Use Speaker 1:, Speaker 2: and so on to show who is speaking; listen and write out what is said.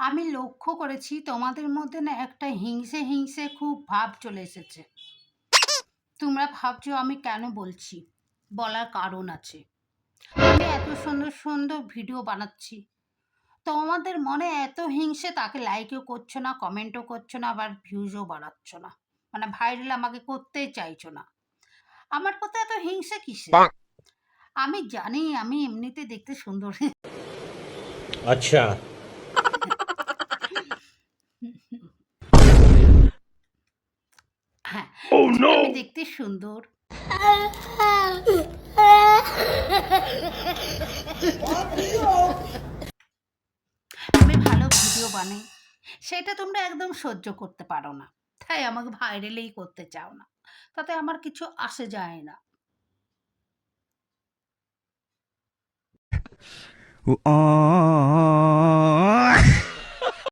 Speaker 1: আমি লক্ষ্য করেছি তোমাদের মধ্যে না একটা হিংসে হিংসে খুব ভাব চলে এসেছে। তোমরা ভাবছো আমি কেন বলছি, বলার কারণ আছে। আমি এত সুন্দর সুন্দর ভিডিও বানাচ্ছি, তোমাদের মনে এত হিংসে, তাকে লাইকও করছো না, কমেন্টও করছো না, আবার ভিউজও বাড়াচ্ছ না, মানে ভাইরাল আমাকে করতেই চাইছো না। আমার কথা এত হিংসে কিসে? আমি জানি আমি এমনিতে দেখতে সুন্দর।
Speaker 2: अच्छा।
Speaker 1: হ্যাঁ,
Speaker 2: Oh no!
Speaker 1: আমি দেখতে সুন্দর। আমি ভালো ভিডিও বানাই, সেটা তোমরা একদম সহ্য করতে পারো না, তাই আমাকে ভাইরালেই করতে চাও না। তাতে আমার কিছু আসে যায় না।